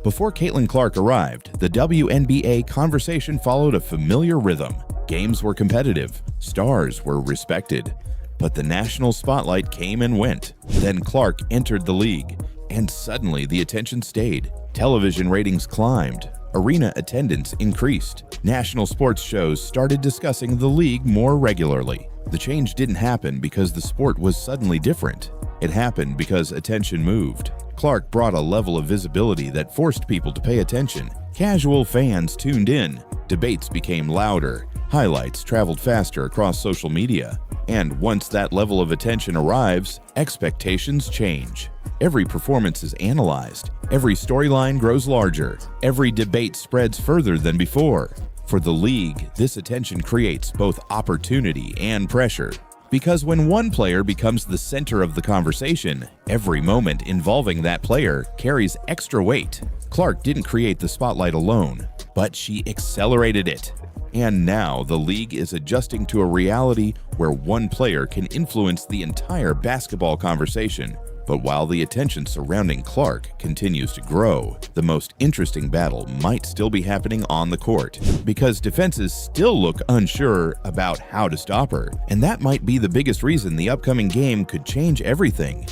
Before Caitlin Clark arrived, the WNBA conversation followed a familiar rhythm. Games were competitive, stars were respected. But the national spotlight came and went. Then Clark entered the league, and suddenly the attention stayed. Television ratings climbed, arena attendance increased. National sports shows started discussing the league more regularly. The change didn't happen because the sport was suddenly different. It happened because attention moved. Clark brought a level of visibility that forced people to pay attention. Casual fans tuned in. Debates became louder. Highlights traveled faster across social media. And once that level of attention arrives, expectations change. Every performance is analyzed. Every storyline grows larger. Every debate spreads further than before. For the league, this attention creates both opportunity and pressure. Because when one player becomes the center of the conversation, every moment involving that player carries extra weight. Clark didn't create the spotlight alone, but she accelerated it. And now the league is adjusting to a reality where one player can influence the entire basketball conversation. But while the attention surrounding Clark continues to grow, the most interesting battle might still be happening on the court, because defenses still look unsure about how to stop her, and that might be the biggest reason the upcoming game could change everything.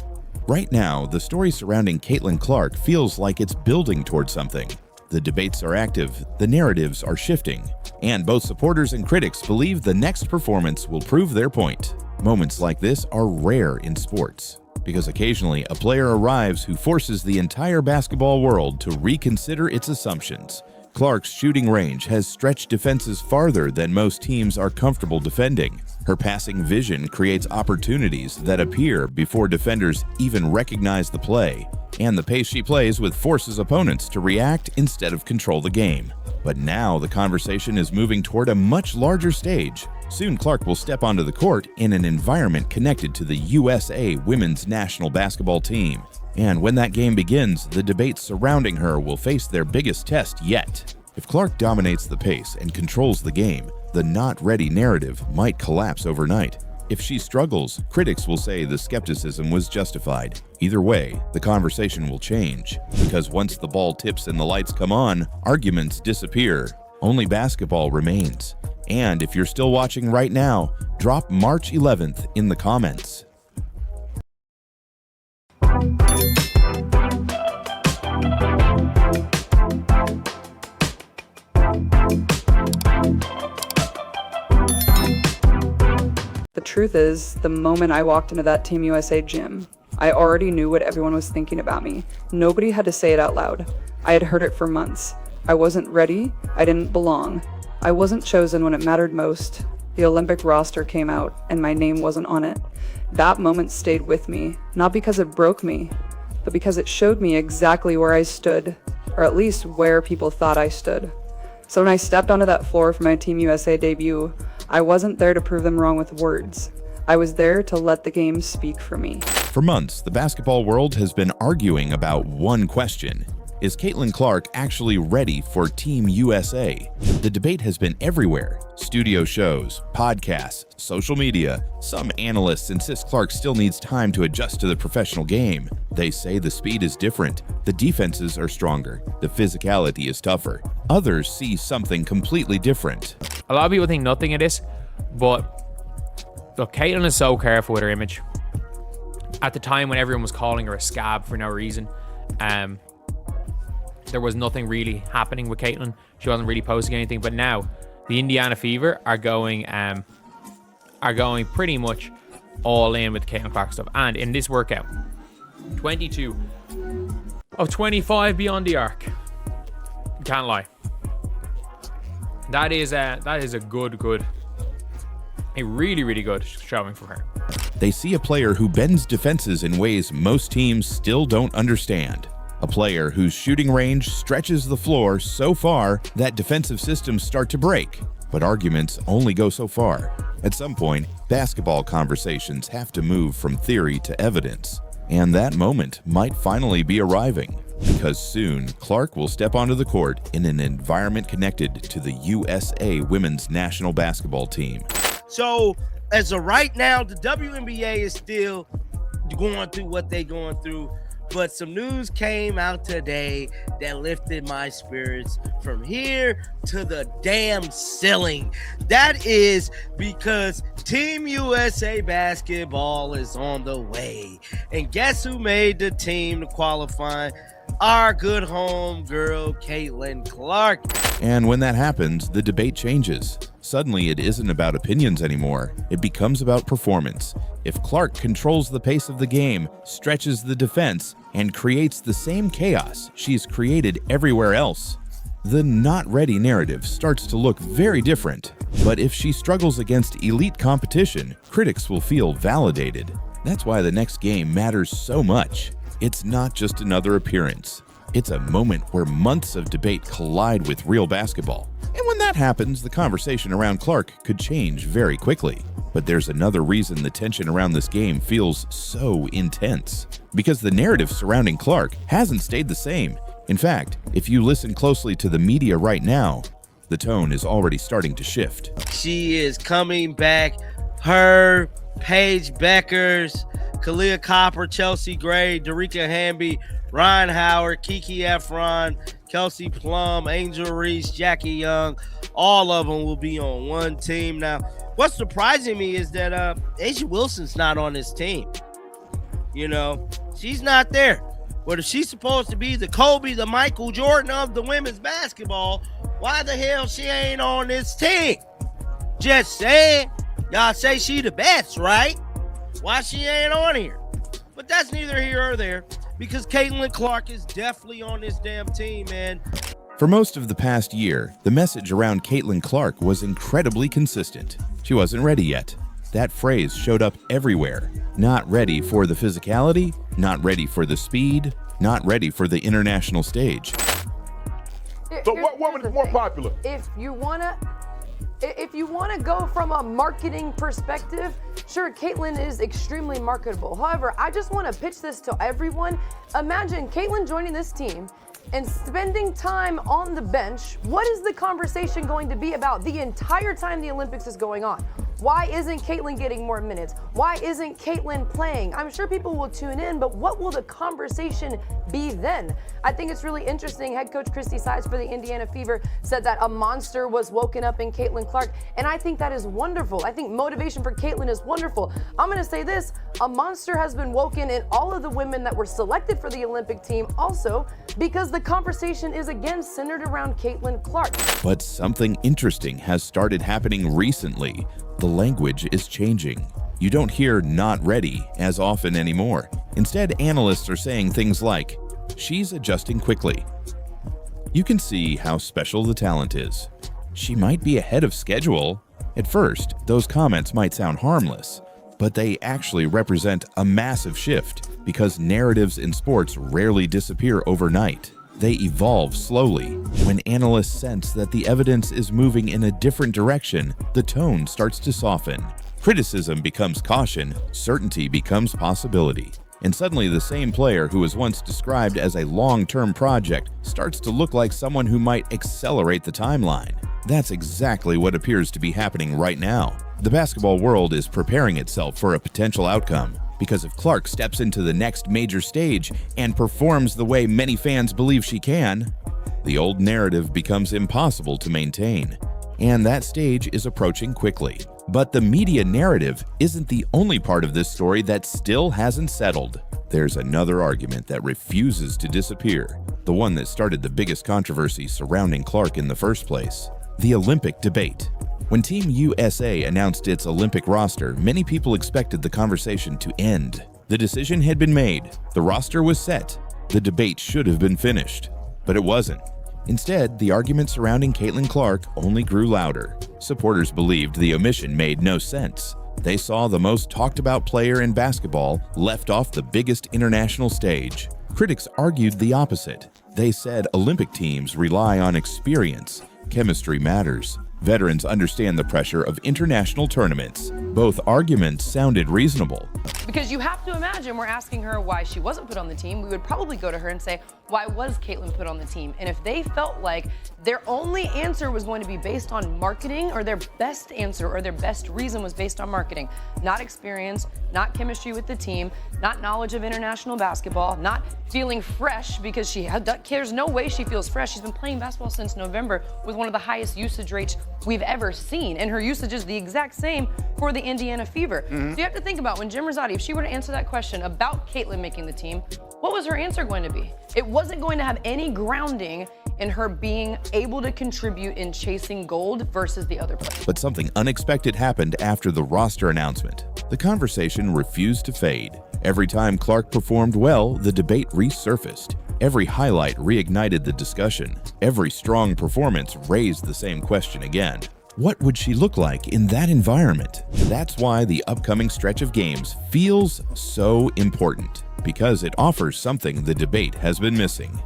Right now, the story surrounding Caitlin Clark feels like it's building towards something. The debates are active, the narratives are shifting, and both supporters and critics believe the next performance will prove their point. Moments like this are rare in sports, because occasionally a player arrives who forces the entire basketball world to reconsider its assumptions. Clark's shooting range has stretched defenses farther than most teams are comfortable defending. Her passing vision creates opportunities that appear before defenders even recognize the play, and the pace she plays with forces opponents to react instead of control the game. But now the conversation is moving toward a much larger stage. Soon Clark will step onto the court in an environment connected to the USA women's national basketball team. And when that game begins, the debates surrounding her will face their biggest test yet. If Clark dominates the pace and controls the game, the not ready narrative might collapse overnight. If she struggles, critics will say the skepticism was justified. Either way, the conversation will change, because once the ball tips and the lights come on, arguments disappear. Only basketball remains. And if you're still watching right now, drop March 11th in the comments. The truth is, the moment I walked into that Team USA gym, I already knew what everyone was thinking about me. Nobody had to say it out loud. I had heard it for months. I wasn't ready. I didn't belong. I wasn't chosen when it mattered most. The Olympic roster came out, and my name wasn't on it. That moment stayed with me, not because it broke me, but because it showed me exactly where I stood, or at least where people thought I stood. So when I stepped onto that floor for my Team USA debut, I wasn't there to prove them wrong with words. I was there to let the game speak for me. For months, the basketball world has been arguing about one question. Is Caitlin Clark actually ready for Team USA? The debate has been everywhere. Studio shows, podcasts, social media. Some analysts insist Clark still needs time to adjust to the professional game. They say the speed is different, the defenses are stronger, the physicality is tougher. Others see something completely different. A lot of people think nothing of this, but look, Caitlin is so careful with her image. At the time when everyone was calling her a scab for no reason, there was nothing really happening with Caitlin. She wasn't really posting anything. But now, the Indiana Fever are going pretty much all in with Caitlin Clark stuff. And in this workout, 22 of 25 beyond the arc. Can't lie. That is a really, really good showing from her. They see a player who bends defenses in ways most teams still don't understand. A player whose shooting range stretches the floor so far that defensive systems start to break. But arguments only go so far. At some point, basketball conversations have to move from theory to evidence. And that moment might finally be arriving, because soon Clark will step onto the court in an environment connected to the USA women's national basketball team. So, as of right now, the WNBA is still going through what they're going through. But some news came out today that lifted my spirits from here to the damn ceiling. That is because Team USA basketball is on the way. And guess who made the team to qualify? Our good home girl, Caitlin Clark. And when that happens, the debate changes. Suddenly, it isn't about opinions anymore. It becomes about performance. If Clark controls the pace of the game, stretches the defense, and creates the same chaos she's created everywhere else, the not ready narrative starts to look very different. But if she struggles against elite competition, critics will feel validated. That's why the next game matters so much. It's not just another appearance. It's a moment where months of debate collide with real basketball. And when that happens, the conversation around Clark could change very quickly. But there's another reason the tension around this game feels so intense. Because the narrative surrounding Clark hasn't stayed the same. In fact, if you listen closely to the media right now, the tone is already starting to shift. She is coming back. Her, Paige Beckers, Kalia Copper, Chelsea Gray, Darica Hamby, Ryan Howard, Kiki Efron, Kelsey Plum, Angel Reese, Jackie Young, all of them will be on one team. Now, what's surprising me is that Asia Wilson's not on this team. You know, she's not there. But if she's supposed to be the Kobe, the Michael Jordan of the women's basketball, why the hell she ain't on this team? Just saying. Y'all say she the best, right? Why she ain't on here? But that's neither here or there, because Caitlin Clark is definitely on this damn team, man. For most of the past year, the message around Caitlin Clark was incredibly consistent. She wasn't ready yet. That phrase showed up everywhere. Not ready for the physicality, not ready for the speed, not ready for the international stage. So what woman is more popular? If you wanna go from a marketing perspective, sure, Caitlin is extremely marketable. However, I just want to pitch this to everyone. Imagine Caitlin joining this team and spending time on the bench. What is the conversation going to be about the entire time the Olympics is going on? Why isn't Caitlin getting more minutes? Why isn't Caitlin playing? I'm sure people will tune in, but what will the conversation be then? I think it's really interesting. Head coach Christy Sides for the Indiana Fever said that a monster was woken up in Caitlin Clark, and I think that is wonderful. I think motivation for Caitlin is wonderful. I'm gonna say this, a monster has been woken in all of the women that were selected for the Olympic team also, because the conversation is again centered around Caitlin Clark. But something interesting has started happening recently. The language is changing. You don't hear "not ready" as often anymore. Instead, analysts are saying things like, "She's adjusting quickly." You can see how special the talent is. She might be ahead of schedule. At first, those comments might sound harmless, but they actually represent a massive shift because narratives in sports rarely disappear overnight. They evolve slowly. When analysts sense that the evidence is moving in a different direction, the tone starts to soften. Criticism becomes caution, certainty becomes possibility. And suddenly the same player who was once described as a long-term project starts to look like someone who might accelerate the timeline. That's exactly what appears to be happening right now. The basketball world is preparing itself for a potential outcome. Because if Clark steps into the next major stage and performs the way many fans believe she can, the old narrative becomes impossible to maintain. And that stage is approaching quickly. But the media narrative isn't the only part of this story that still hasn't settled. There's another argument that refuses to disappear, the one that started the biggest controversy surrounding Clark in the first place: the Olympic debate. When Team USA announced its Olympic roster, many people expected the conversation to end. The decision had been made, the roster was set, the debate should have been finished. But it wasn't. Instead, the argument surrounding Caitlin Clark only grew louder. Supporters believed the omission made no sense. They saw the most talked about player in basketball left off the biggest international stage. Critics argued the opposite. They said Olympic teams rely on experience. Chemistry matters. Veterans understand the pressure of international tournaments. Both arguments sounded reasonable. Because you have to imagine we're asking her why she wasn't put on the team. We would probably go to her and say, why was Caitlin put on the team? And if they felt like their only answer was going to be based on marketing, or their best answer or their best reason was based on marketing, not experience, not chemistry with the team, not knowledge of international basketball, not feeling fresh, because there's no way she feels fresh. She's been playing basketball since November with one of the highest usage rates we've ever seen. And her usage is the exact same for the Indiana Fever. So you have to think about when Jim Rosati, if she were to answer that question about Caitlin making the team, what was her answer going to be? It wasn't going to have any grounding in her being able to contribute in chasing gold versus the other players. But something unexpected happened after the roster announcement. The conversation refused to fade. Every time Clark performed well, the debate resurfaced. Every highlight reignited the discussion. Every strong performance raised the same question again. What would she look like in that environment? That's why the upcoming stretch of games feels so important, because it offers something the debate has been missing: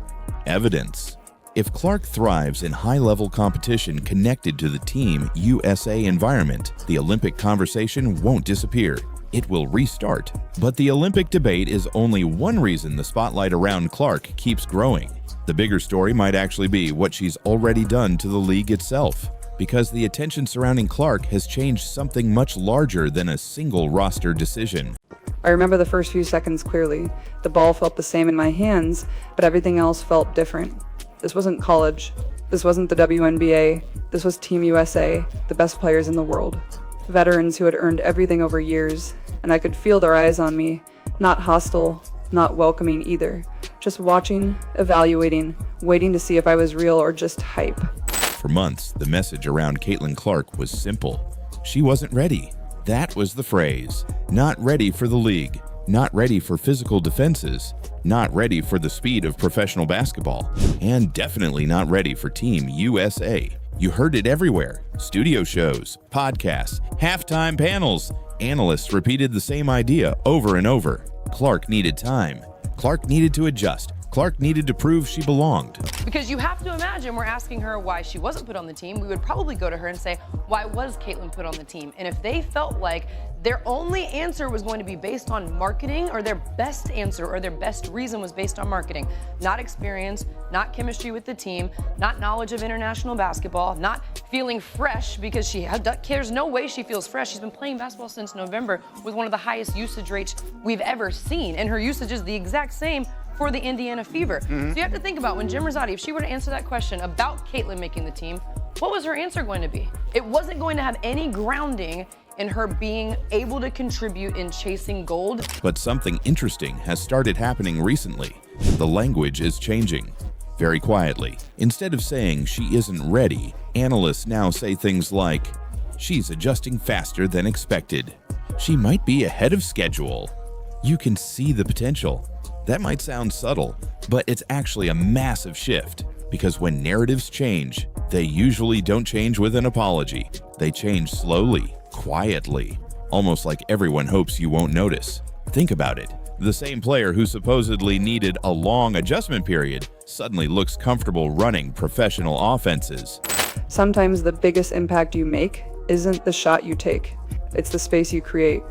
evidence. If Clark thrives in high-level competition connected to the Team USA environment, the Olympic conversation won't disappear. It will restart. But the Olympic debate is only one reason the spotlight around Clark keeps growing. The bigger story might actually be what she's already done to the league itself, because the attention surrounding Clark has changed something much larger than a single roster decision. I remember the first few seconds clearly. The ball felt the same in my hands, but everything else felt different. This wasn't college. This wasn't the WNBA. This was Team USA, the best players in the world. Veterans who had earned everything over years, and I could feel their eyes on me. Not hostile, not welcoming either. Just watching, evaluating, waiting to see if I was real or just hype. For months, the message around Caitlin Clark was simple. She wasn't ready. That was the phrase. Not ready for the league. Not ready for physical defenses. Not ready for the speed of professional basketball. And definitely not ready for Team USA. You heard it everywhere. Studio shows, podcasts, halftime panels. Analysts repeated the same idea over and over. Clark needed time. Clark needed to adjust. Clark needed to prove she belonged. Because you have to imagine we're asking her why she wasn't put on the team. We would probably go to her and say, why was Caitlin put on the team? And if they felt like their only answer was going to be based on marketing, or their best answer or their best reason was based on marketing, not experience, not chemistry with the team, not knowledge of international basketball, not feeling fresh, because there's no way she feels fresh. She's been playing basketball since November with one of the highest usage rates we've ever seen. And her usage is the exact same for the Indiana Fever. So you have to think about when Jim Rosati, if she were to answer that question about Caitlin making the team, what was her answer going to be? It wasn't going to have any grounding in her being able to contribute in chasing gold. But something interesting has started happening recently. The language is changing. Very quietly. Instead of saying she isn't ready, analysts now say things like, she's adjusting faster than expected. She might be ahead of schedule. You can see the potential. That might sound subtle, but it's actually a massive shift, because when narratives change, they usually don't change with an apology. They change slowly, quietly, almost like everyone hopes you won't notice. Think about it. The same player who supposedly needed a long adjustment period suddenly looks comfortable running professional offenses. Sometimes the biggest impact you make isn't the shot you take. It's the space you create.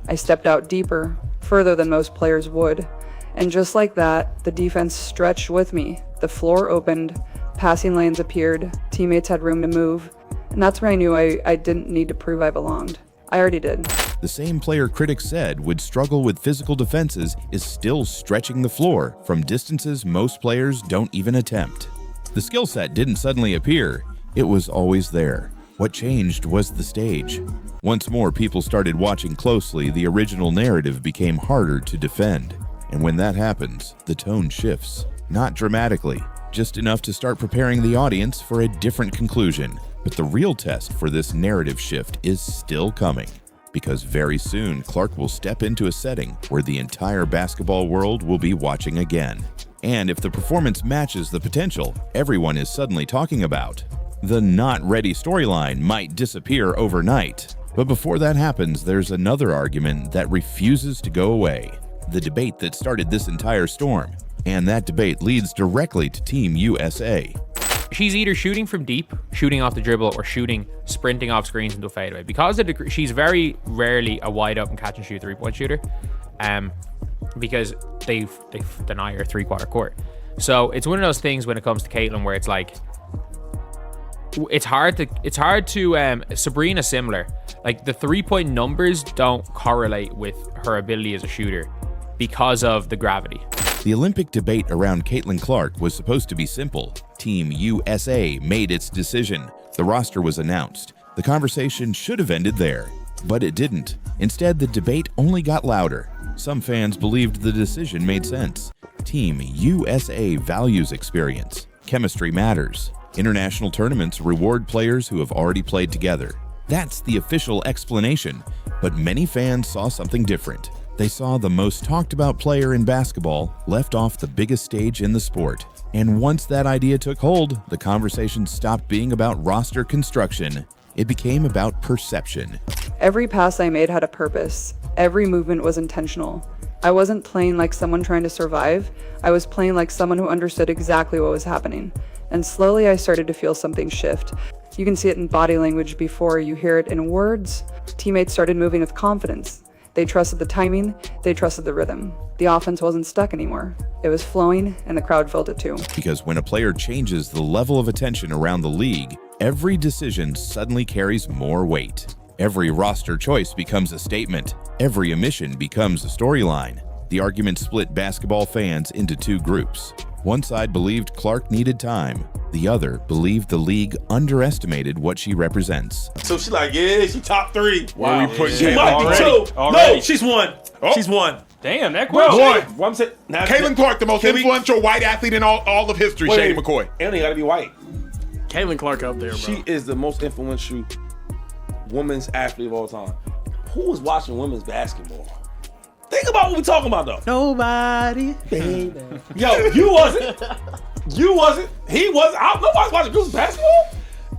I stepped out deeper, further than most players would. And just like that, the defense stretched with me. The floor opened, passing lanes appeared, teammates had room to move. And that's where I knew I didn't need to prove I belonged. I already did. The same player critics said would struggle with physical defenses is still stretching the floor from distances most players don't even attempt. The skill set didn't suddenly appear. It was always there. What changed was the stage. Once more people started watching closely, the original narrative became harder to defend. And when that happens, the tone shifts. Not dramatically, just enough to start preparing the audience for a different conclusion. But the real test for this narrative shift is still coming. Because very soon, Clark will step into a setting where the entire basketball world will be watching again. And if the performance matches the potential everyone is suddenly talking about, the not ready storyline might disappear overnight. But before that happens, there's another argument that refuses to go away. The debate that started this entire storm. And that debate leads directly to Team USA. She's either shooting from deep, shooting off the dribble, or sprinting off screens into a fadeaway. Because she's very rarely a wide open catch and shoot 3-point shooter, because they deny her 3/4 court. So it's one of those things when it comes to Caitlin where it's like, it's hard to Sabrina similar. Like the 3-point numbers don't correlate with her ability as a shooter because of the gravity. The Olympic debate around Caitlin Clark was supposed to be simple. Team USA made its decision. The roster was announced. The conversation should have ended there, but it didn't. Instead, the debate only got louder. Some fans believed the decision made sense. Team USA values experience. Chemistry matters. International tournaments reward players who have already played together. That's the official explanation, but many fans saw something different. They saw the most talked about player in basketball left off the biggest stage in the sport. And once that idea took hold, the conversation stopped being about roster construction. It became about perception. Every pass I made had a purpose. Every movement was intentional. I wasn't playing like someone trying to survive. I was playing like someone who understood exactly what was happening. And slowly I started to feel something shift. You can see it in body language before you hear it in words. Teammates started moving with confidence. They trusted the timing, they trusted the rhythm. The offense wasn't stuck anymore. It was flowing, and the crowd felt it too. Because when a player changes the level of attention around the league, every decision suddenly carries more weight. Every roster choice becomes a statement. Every omission becomes a storyline. The argument split basketball fans into two groups. One side believed Clark needed time. The other believed the league underestimated what she represents. So she's like, yeah, she top 3. Wow. She might be 2. No, she's 1. Oh. She's 1. Damn, that question. What I'm saying, now, Caitlin Clark, the most influential white athlete in all of history, Shady McCoy. And they gotta be white. Caitlin Clark up there, bro. She is the most influential women's athlete of all time. Who was watching women's basketball? Think about what we're talking about, though. Nobody. Yo, you wasn't. You wasn't. He wasn't. Nobody's watching girls basketball.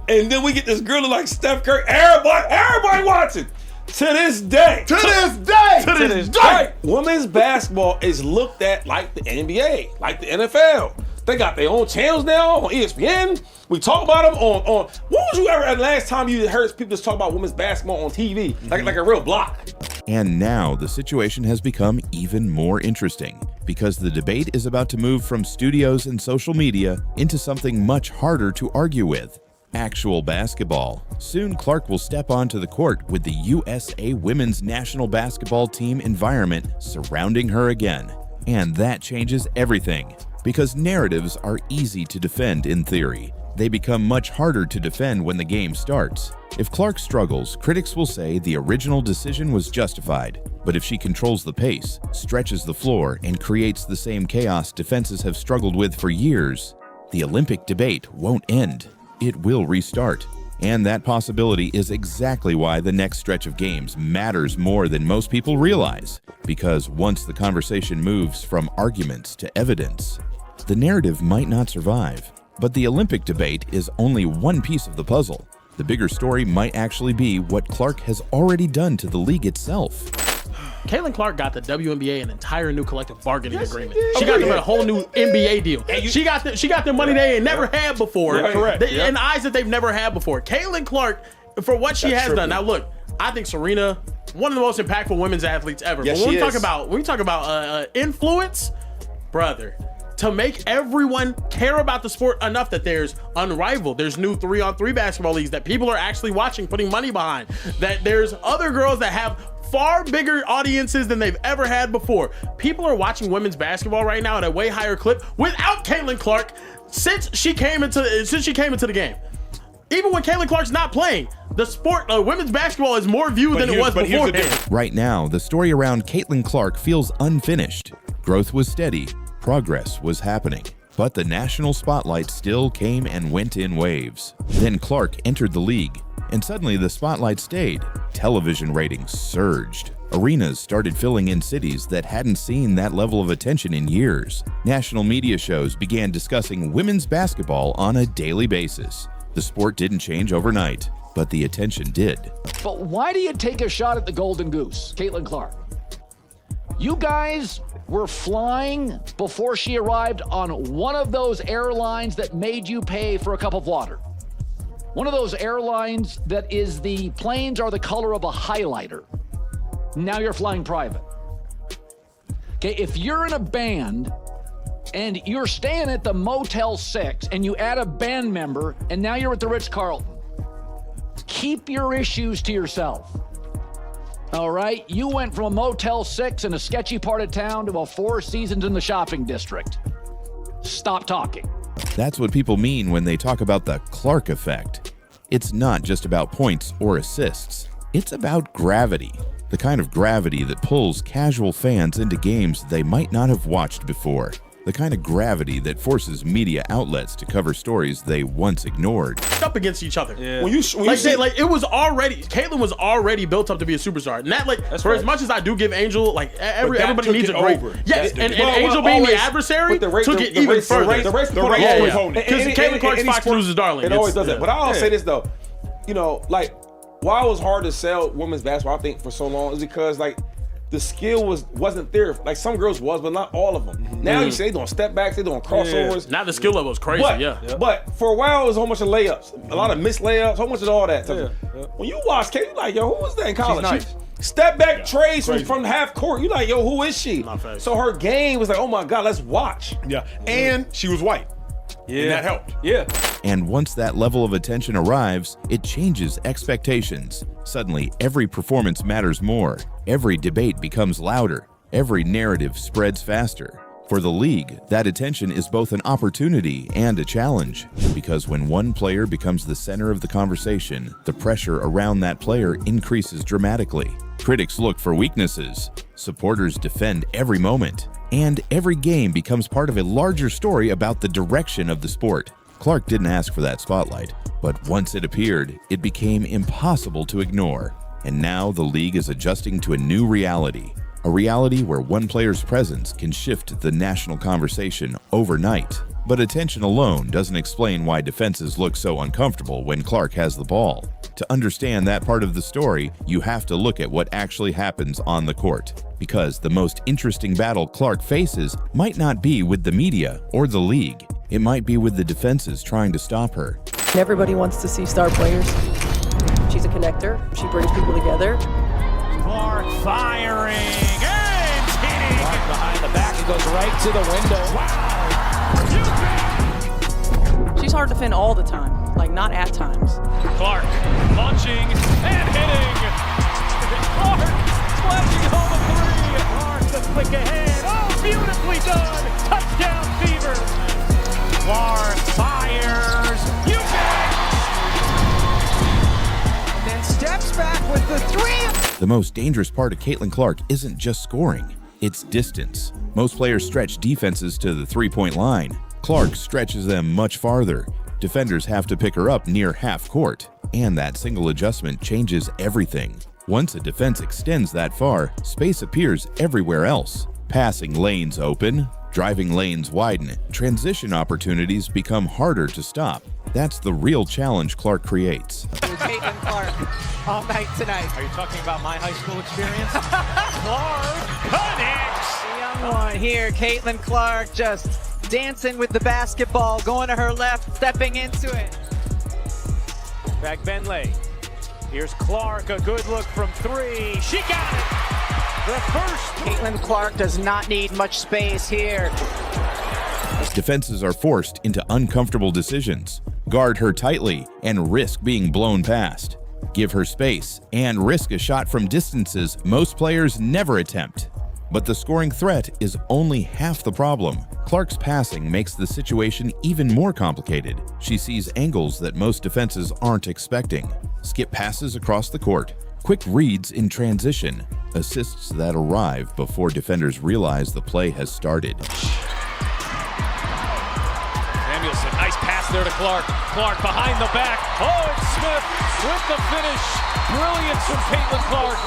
And then we get this girl like Steph Curry. Everybody watching. To this day. To this day. Women's basketball is looked at like the NBA, like the NFL. They got their own channels now on ESPN. We talk about them on when was you ever at the last time you heard people just talk about women's basketball on TV? Like a real block. And now the situation has become even more interesting because the debate is about to move from studios and social media into something much harder to argue with. Actual basketball. Soon Clark will step onto the court with the USA Women's National Basketball Team environment surrounding her again. And that changes everything because narratives are easy to defend in theory. They become much harder to defend when the game starts. If Clark struggles, critics will say the original decision was justified. But if she controls the pace, stretches the floor, and creates the same chaos defenses have struggled with for years, the Olympic debate won't end. It will restart. And that possibility is exactly why the next stretch of games matters more than most people realize. Because once the conversation moves from arguments to evidence, the narrative might not survive. But the Olympic debate is only one piece of the puzzle. The bigger story might actually be what Clark has already done to the league itself. Caitlin Clark got the WNBA an entire new collective bargaining agreement. She got them a whole new NBA deal. She got the money they ain't never had before. Yeah, correct. In eyes that they've never had before. Caitlin Clark, for what she has done. Now look, I think Serena, one of the most impactful women's athletes ever. Yes, but when she we talk about influence, brother, to make everyone care about the sport enough that there's unrivaled. There's new 3-on-3 basketball leagues that people are actually watching, putting money behind. That there's other girls that have far bigger audiences than they've ever had before. People are watching women's basketball right now at a way higher clip without Caitlin Clark since she came into the game. Even when Caitlin Clark's not playing, the sport, women's basketball is more viewed than it was beforehand. Right now, the story around Caitlin Clark feels unfinished. Growth was steady. Progress was happening, but the national spotlight still came and went in waves. Then Clark entered the league, and suddenly the spotlight stayed. Television ratings surged. Arenas started filling in cities that hadn't seen that level of attention in years. National media shows began discussing women's basketball on a daily basis. The sport didn't change overnight, but the attention did. But why do you take a shot at the Golden Goose, Caitlin Clark? You guys were flying before she arrived on one of those airlines that made you pay for a cup of water. One of those airlines that the planes are the color of a highlighter. Now you're flying private. Okay, if you're in a band and you're staying at the Motel 6 and you add a band member and now you're at the Ritz-Carlton, keep your issues to yourself. All right? You went from a Motel 6 in a sketchy part of town to a Four Seasons in the shopping district. Stop talking. That's what people mean when they talk about the Clark effect. It's not just about points or assists. It's about gravity. The kind of gravity that pulls casual fans into games they might not have watched before. The kind of gravity that forces media outlets to cover stories they once ignored. Up against each other. Yeah. It was already, Caitlyn was already built up to be a superstar. And that, as much as I do give Angel, everybody needs a great. Yes, and Angel being the adversary took it even further. The race always owned it. Because Caitlyn Clark's Fox News' darling. It always does that. But I'll say this though, why it was hard to sell women's basketball, I think, for so long is because the skill wasn't there. Some girls was, but not all of them. Mm-hmm. Now you see they doing step backs, they doing crossovers. Yeah. Now the skill level is crazy. But for a while it was a whole bunch of layups, a lot of missed layups, a whole bunch of all that. When you watch Kate, you yo, who was that in college? She's nice. Step back trades from half court. You yo, who is she? So her game was oh my God, let's watch. Yeah, and she was white. Yeah, and that helped. Yeah. And once that level of attention arrives, it changes expectations. Suddenly, every performance matters more. Every debate becomes louder. Every narrative spreads faster. For the league, that attention is both an opportunity and a challenge. Because when one player becomes the center of the conversation, the pressure around that player increases dramatically. Critics look for weaknesses. Supporters defend every moment. And every game becomes part of a larger story about the direction of the sport. Clark didn't ask for that spotlight, but once it appeared, it became impossible to ignore. And now the league is adjusting to a new reality. A reality where one player's presence can shift the national conversation overnight. But attention alone doesn't explain why defenses look so uncomfortable when Clark has the ball. To understand that part of the story, you have to look at what actually happens on the court. Because the most interesting battle Clark faces might not be with the media or the league. It might be with the defenses trying to stop her. Everybody wants to see star players. She's a connector. She brings people together. Clark firing and hitting. Clark behind the back. It goes right to the window. Wow. She's hard to defend all the time, not at times. Clark launching and hitting. Clark splashing home a three. Clark the flick ahead. Oh, beautifully done. Touchdown Fever. Clark fires. You bet. And then steps back with the three. The most dangerous part of Caitlin Clark isn't just scoring, it's distance. Most players stretch defenses to the three-point line. Clark stretches them much farther. Defenders have to pick her up near half court, and that single adjustment changes everything. Once a defense extends that far, space appears everywhere else. Passing lanes open, driving lanes widen, transition opportunities become harder to stop. That's the real challenge Clark creates. Caitlin Clark all night tonight. Are you talking about my high school experience? Clark connects. The young one here, Caitlin Clark, just dancing with the basketball, going to her left, stepping into it. Back Bentley. Here's Clark, a good look from three. She got it. The first. Caitlin Clark does not need much space here. Defenses are forced into uncomfortable decisions. Guard her tightly and risk being blown past. Give her space and risk a shot from distances most players never attempt. But the scoring threat is only half the problem. Clark's passing makes the situation even more complicated. She sees angles that most defenses aren't expecting. Skip passes across the court, quick reads in transition, assists that arrive before defenders realize the play has started. Samuelson, nice pass there to Clark. Clark behind the back. Oh, it's Smith with the finish. Brilliance from Caitlin Clark.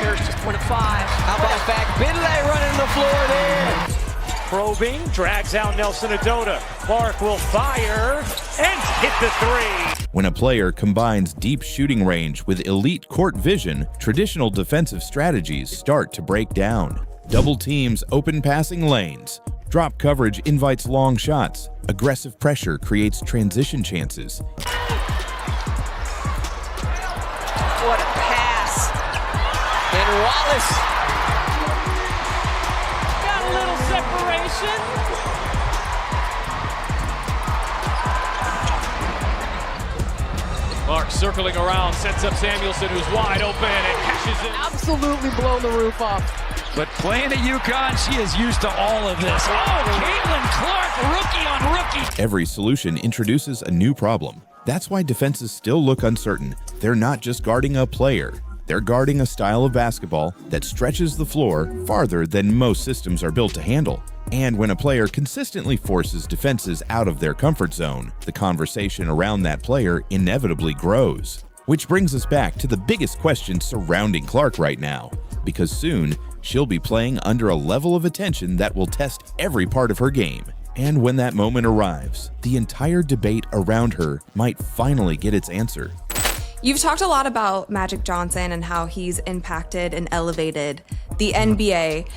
Here's just 1 of 5. How about back? Bidley running the floor there. Probing, drags out Nelson Adota. Clark will fire and hit the three. When a player combines deep shooting range with elite court vision, traditional defensive strategies start to break down. Double teams open passing lanes. Drop coverage invites long shots. Aggressive pressure creates transition chances. What a pass. And Wallace. Got a little separation. Clark circling around, sets up Samuelson, who's wide open, and catches it. Absolutely blown the roof off. But playing at UConn, she is used to all of this. Oh, Caitlin Clark, rookie on rookie. Every solution introduces a new problem. That's why defenses still look uncertain. They're not just guarding a player. They're guarding a style of basketball that stretches the floor farther than most systems are built to handle. And when a player consistently forces defenses out of their comfort zone, the conversation around that player inevitably grows. Which brings us back to the biggest question surrounding Clark right now, because soon she'll be playing under a level of attention that will test every part of her game. And when that moment arrives, the entire debate around her might finally get its answer. You've talked a lot about Magic Johnson and how he's impacted and elevated the NBA.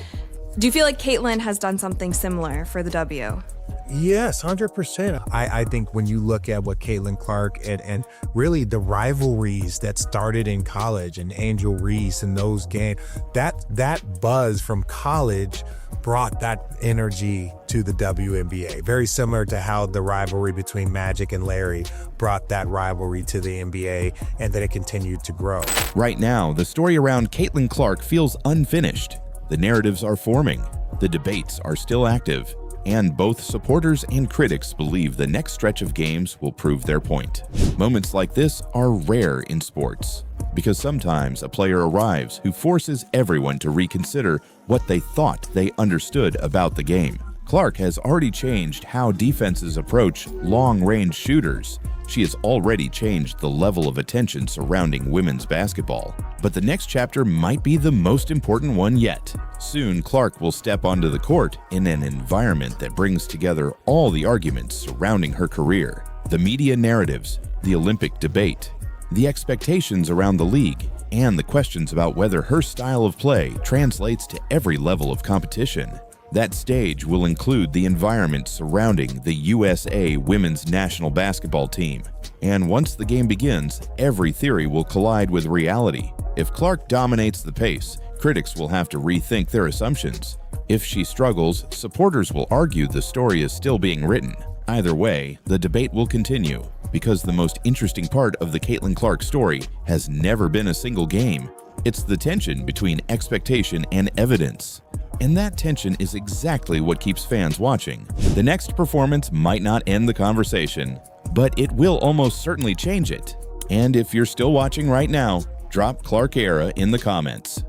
Do you feel like Caitlin has done something similar for the W? Yes, 100%. I think when you look at what Caitlin Clark and really the rivalries that started in college and Angel Reese and those games, that buzz from college brought that energy to the WNBA. Very similar to how the rivalry between Magic and Larry brought that rivalry to the NBA, and then it continued to grow. Right now, the story around Caitlin Clark feels unfinished. The narratives are forming, the debates are still active, and both supporters and critics believe the next stretch of games will prove their point. Moments like this are rare in sports, because sometimes a player arrives who forces everyone to reconsider what they thought they understood about the game. Clark has already changed how defenses approach long-range shooters. She has already changed the level of attention surrounding women's basketball. But the next chapter might be the most important one yet. Soon, Clark will step onto the court in an environment that brings together all the arguments surrounding her career. The media narratives, the Olympic debate, the expectations around the league, and the questions about whether her style of play translates to every level of competition. That stage will include the environment surrounding the USA women's national basketball team. And once the game begins, every theory will collide with reality. If Clark dominates the pace, critics will have to rethink their assumptions. If she struggles, supporters will argue the story is still being written. Either way, the debate will continue, because the most interesting part of the Caitlin Clark story has never been a single game. It's the tension between expectation and evidence. And that tension is exactly what keeps fans watching. The next performance might not end the conversation, but it will almost certainly change it. And if you're still watching right now, drop Clark Era in the comments.